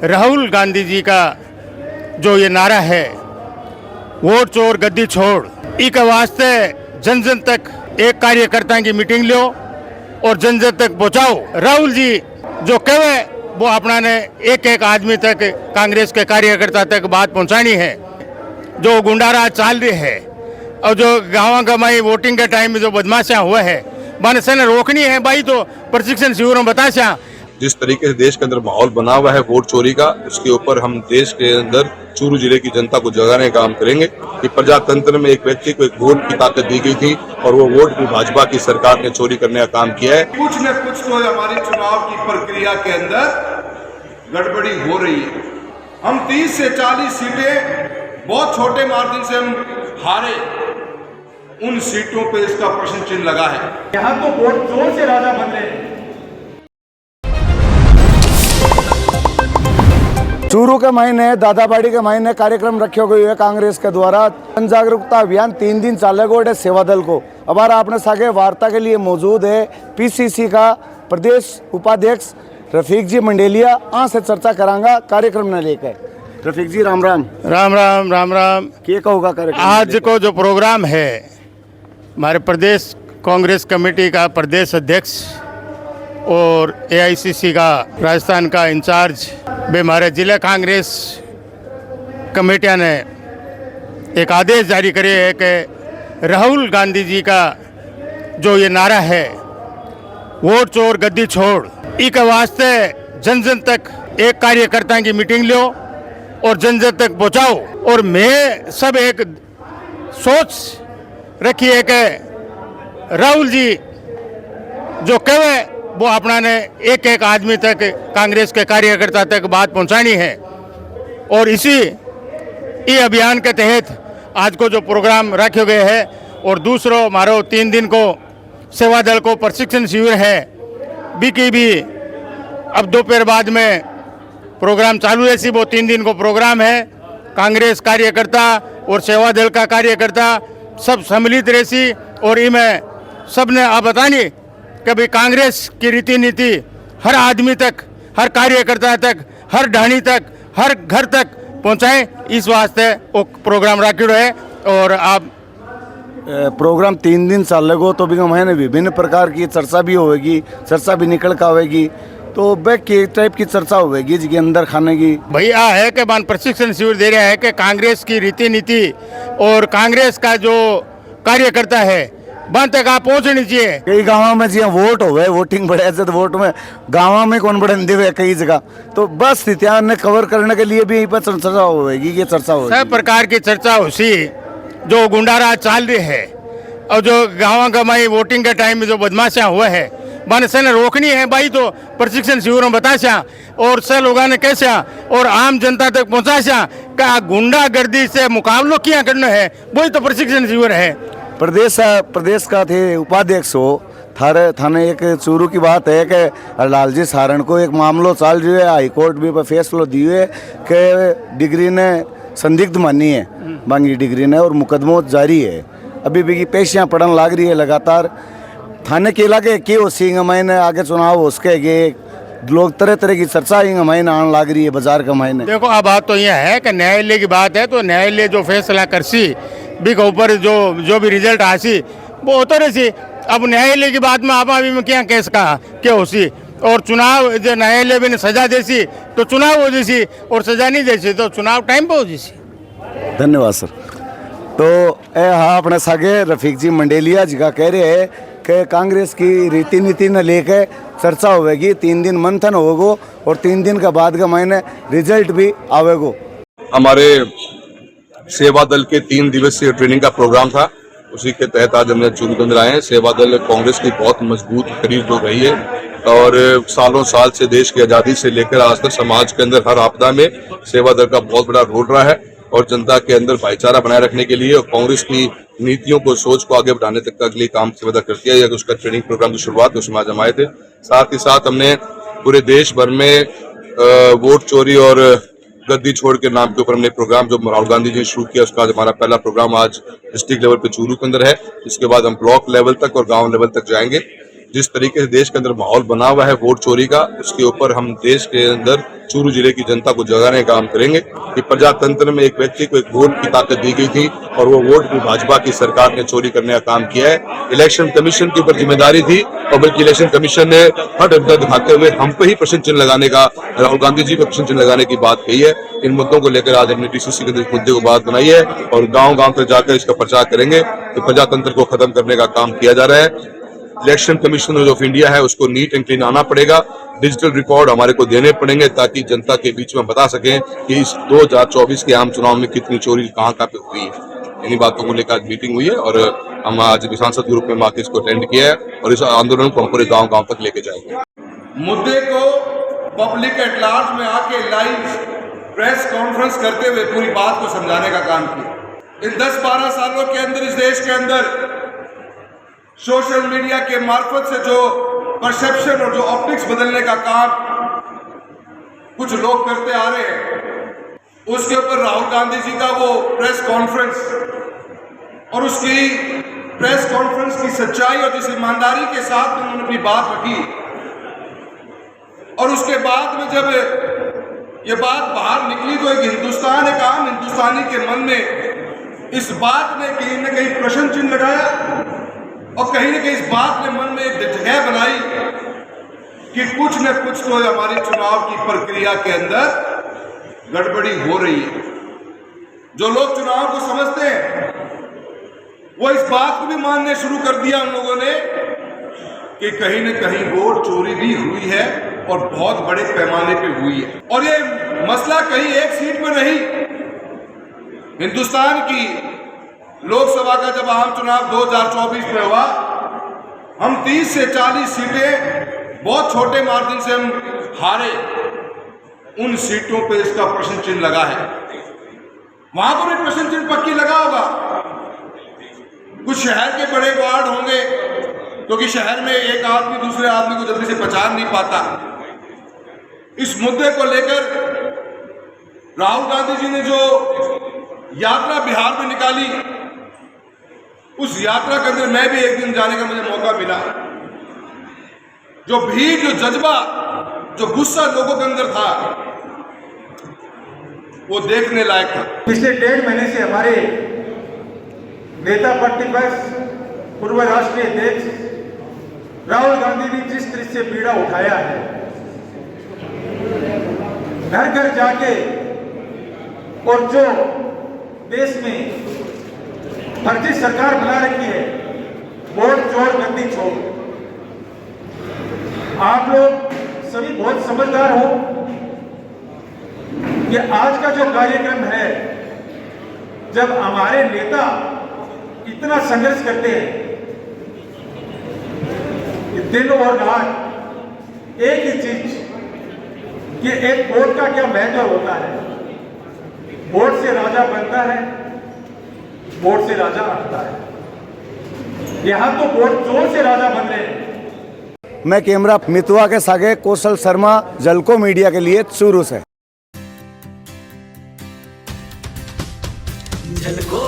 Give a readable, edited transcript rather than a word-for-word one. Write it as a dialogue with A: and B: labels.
A: राहुल गांधी जी का जो ये नारा है, वोट चोर गद्दी छोड़, इसके वास्ते जन जन तक एक कार्यकर्ता की मीटिंग लो और जन जन तक पहुंचाओ। राहुल जी जो कहे वो अपना ने एक एक आदमी तक, कांग्रेस के कार्यकर्ता तक बात पहुंचानी है। जो गुंडाराज चाल रही है और जो गाँव गमाई वोटिंग के टाइम में जो बदमाशियां हुआ है, मैंने से रोकनी है भाई, तो प्रशिक्षण शिविरों में बताशा।
B: जिस तरीके से देश के अंदर माहौल बना हुआ है वोट चोरी का, उसके ऊपर हम देश के अंदर चूरू जिले की जनता को जगाने का काम करेंगे कि प्रजातंत्र में एक व्यक्ति को एक वोट की ताकत दी गई थी और वो वोट भी भाजपा की सरकार ने चोरी करने का काम किया है।
C: कुछ न कुछ तो हमारी चुनाव की प्रक्रिया के अंदर गड़बड़ी हो रही है। हम 30 से 40 सीटें बहुत छोटे मार्जिन से हम हारे, उन सीटों पे इसका प्रश्न चिन्ह लगा है।
D: यहाँ तो वोट चोर से राजा बन रहे हैं।
E: चूरू के महीने दादाबाड़ी के महीने कार्यक्रम रखे हुए है कांग्रेस के द्वारा। जन जागरूकता अभियान 3 दिन चलेगा सेवा दल को। अब आपने सागे वार्ता के लिए मौजूद है पीसीसी का प्रदेश उपाध्यक्ष रफीक जी मंडेलिया। यहाँ से चर्चा करांगा कार्यक्रम न लेकर। रफीक जी राम राम।
A: राम राम राम राम।
E: क्या कहोगा कार्यक्रम?
A: आज को जो प्रोग्राम है, हमारे प्रदेश कांग्रेस कमेटी का प्रदेश अध्यक्ष और एआईसीसी का राजस्थान का इंचार्ज भी हमारे जिला कांग्रेस कमेटियां ने एक आदेश जारी करे है कि राहुल गांधी जी का जो ये नारा है, वोट चोर गद्दी छोड़, इसके वास्ते जन जन तक एक कार्यकर्ता की मीटिंग लो और जन जन तक पहुंचाओ। और मैं सब एक सोच रखी है कि राहुल जी जो कहे वो अपना ने एक एक आदमी तक, कांग्रेस के कार्यकर्ता तक बात पहुंचानी है। और इसी अभियान के तहत आज को जो प्रोग्राम रखे गए हैं, और दूसरो हमारो 3 दिन को सेवा दल को प्रशिक्षण शिविर है बीकी भी अब दोपहर बाद में प्रोग्राम चालू है। वो 3 दिन को प्रोग्राम है। कांग्रेस कार्यकर्ता और सेवा दल का कार्यकर्ता सब सम्मिलित रहसी और इनमें सब ने आप बतानी कभी कांग्रेस की रीति नीति हर आदमी तक, हर कार्यकर्ता तक, हर ढाणी तक, हर घर तक पहुंचाएं, इस वास्ते वो प्रोग्राम रखा है। और आप
E: प्रोग्राम 3 दिन चलेगा तो भी महीने विभिन्न प्रकार की चर्चा भी होगी, चर्चा भी निकल कर आएगी। तो वह के टाइप की चर्चा होगी जिसके अंदर खाने की
A: भैया है कि मान प्रशिक्षण शिविर दे रहा है कि कांग्रेस की रीति नीति और कांग्रेस का जो कार्यकर्ता है बन तक आप पहुंचनी चाहिए।
E: कई गाँव में जी वोट हो गए, वोटिंग बढ़े तो वोट में गाँव में कौन बढ़े हुए कई जगह, तो बस स्थितियां ने कवर करने के लिए भी यहीं पर चर्चा होगी। ये चर्चा होगी,
A: सब प्रकार की चर्चा होगी। जो गुंडाराज चाल रही है और जो गाँव गमाई वोटिंग के टाइम में जो बदमाशियां हुआ है, मैंने से रोकनी है भाई, तो प्रशिक्षण शिविरों में बताशा और सब लोगों ने कैसा और आम जनता तक पहुँचाशा का गुंडागर्दी से मुकाबलो क्या करना है, वही तो प्रशिक्षण शिविर है।
E: प्रदेश का थे उपाध्यक्ष हो थाने एक चूरू की बात है कि लालजी सारण को एक मामलो चल रही है, हाई कोर्ट भी पर फैसलो दिए कि डिग्री ने संदिग्ध मानी है, मांगी डिग्री ने, और मुकदमों जारी है। अभी भी पेशियाँ पड़न लाग रही है लगातार। थाने के इलाके के हो सिंह महीने आगे चुनाव हो सके लोग तरह तरह की चर्चा महीने आने लग रही है बाजार का महीने।
A: देखो अब बात तो यह है कि न्यायालय की बात है, तो न्यायालय जो फैसला करसी भी के ऊपर जो भी रिजल्ट आसी वो होता रही। अब न्यायालय की बात में आप अभी में क्या केस कहा क्या होसी, और चुनाव जो न्यायालय भी सजा देसी तो चुनाव हो जैसी, और सजा नहीं देसी तो चुनाव टाइम पे हो जैसी।
E: धन्यवाद सर। तो हाँ अपने सागे रफीक जी मंडेलिया जी का कह रहे हैं कि कांग्रेस की रीति नीति न लेकर चर्चा होगी, 3 दिन मंथन होगा और 3 दिन के बाद का महीने रिजल्ट भी आवेगो।
B: हमारे सेवा दल के 3 दिवसीय ट्रेनिंग का प्रोग्राम था, उसी के तहत आज हमने चूरू के अंदर आए हैं। सेवा दल कांग्रेस की बहुत मजबूत कड़ी हो रही है और सालों साल से देश की आज़ादी से लेकर आज तक समाज के अंदर हर आपदा में सेवा दल का बहुत बड़ा रोल रहा है और जनता के अंदर भाईचारा बनाए रखने के लिए और कांग्रेस की नीतियों को, सोच को आगे बढ़ाने तक का लिए काम सेवा दल करती है। उसका ट्रेनिंग प्रोग्राम की शुरुआत उसमें आज हम आए थे। साथ ही साथ हमने पूरे देश भर में वोट चोरी और गद्दी छोड़ के नाम के ऊपर हमने प्रोग्राम जो राहुल गांधी जी ने शुरू किया, उसका हमारा पहला प्रोग्राम आज डिस्ट्रिक्ट लेवल पे चूरू के अंदर है। इसके बाद हम ब्लॉक लेवल तक और गांव लेवल तक जाएंगे जिस तरीके से देश के अंदर माहौल बना हुआ है वोट चोरी का, उसके ऊपर हम देश के अंदर चूरू जिले की जनता को जगाने का काम करेंगे कि प्रजातंत्र में एक व्यक्ति को एक वोट की ताकत दी गई थी और वो वोट भी भाजपा की सरकार ने चोरी करने का काम किया है। इलेक्शन कमीशन के ऊपर जिम्मेदारी थी और बल्कि इलेक्शन कमीशन ने हट अड्डा दिखाते हुए हम पे ही प्रश्न चिन्ह लगाने का, राहुल गांधी जी पे प्रश्न चिन्ह लगाने की बात कही है। इन मुद्दों को लेकर आज हमने टीसीसी के अंदर इस मुद्दे को बात बनाई है और गांव-गांव तक जाकर इसका प्रचार करेंगे कि प्रजातंत्र को खत्म करने का काम किया जा रहा है। इलेक्शन कमीशन ऑफ इंडिया है उसको नीट एंड क्लीन आना पड़ेगा, डिजिटल रिकॉर्ड हमारे को देने पड़ेंगे ताकि जनता के बीच में बता सकें कि इस 2024 के आम चुनाव में कितनी चोरी कहां पे हुई है। इन्हीं बातों को लेकर आज मीटिंग हुई है और हम आज सांसद ग्रुप में मार्केट इसको अटेंड किया है और इस आंदोलन को हम पूरे गाँव-गाँव तक लेके जाएंगे।
C: मुद्दे को पब्लिक एट लार्ज में आके लाइव प्रेस कॉन्फ्रेंस करते हुए पूरी बात को समझाने का काम किया। इन 10-12 सालों के अंदर इस देश के अंदर सोशल मीडिया के मार्फत से जो परसेप्शन और जो ऑप्टिक्स बदलने का काम कुछ लोग करते आ रहे हैं, उसके ऊपर राहुल गांधी जी का वो प्रेस कॉन्फ्रेंस और उसकी प्रेस कॉन्फ्रेंस की सच्चाई और जिस ईमानदारी के साथ उन्होंने अपनी बात रखी और उसके बाद में जब ये बात बाहर निकली तो एक हिंदुस्तान, एक आम हिंदुस्तानी के मन में इस बात ने कहीं न कहीं प्रश्न चिन्ह लगाया और कहीं न कहीं इस बात ने मन में एक जगह बनाई कि कुछ न कुछ तो हमारी चुनाव की प्रक्रिया के अंदर गड़बड़ी हो रही है। जो लोग चुनाव को समझते हैं वो इस बात को भी मानने शुरू कर दिया उन लोगों ने कि कहीं न कहीं वोट चोरी भी हुई है और बहुत बड़े पैमाने पे हुई है। और ये मसला कहीं एक सीट पे नहीं, हिंदुस्तान की लोकसभा का जब आम चुनाव 2024 में हुआ, हम 30 से 40 सीटें बहुत छोटे मार्जिन से हम हारे। उन सीटों पे इसका प्रश्न चिन्ह लगा है, वहां पर भी प्रश्न चिन्ह पक्की लगा होगा। कुछ शहर के बड़े वार्ड होंगे क्योंकि शहर में एक आदमी दूसरे आदमी को जल्दी से पहचान नहीं पाता। इस मुद्दे को लेकर राहुल गांधी जी ने जो यात्रा बिहार में निकाली, उस यात्रा के अंदर मैं भी एक दिन जाने का मुझे मौका मिला। जो भीड़, जो जज्बा, जो गुस्सा लोगों के अंदर था वो देखने लायक था।
D: पिछले 1.5 महीने से हमारे नेता प्रतिपक्ष, पूर्व राष्ट्रीय अध्यक्ष राहुल गांधी ने जिस तरह से बीड़ा उठाया है, घर घर जाके और जो देश में फर्जी सरकार बना रखी है, वोट चोर गद्दी छोड़, आप लोग सभी बहुत समझदार हो कि आज का जो कार्यक्रम है, जब हमारे नेता इतना संघर्ष करते हैं कि दिन और रात एक ही चीज कि एक वोट का क्या महत्व होता है। वोट से राजा बनता है, वोट से राजा हटता है। यहां तो वोट चोर से राजा बन रहे हैं।
E: मैं कैमरा मितवा के सागे कौशल शर्मा, जलको मीडिया के लिए चूरू से।
F: झलको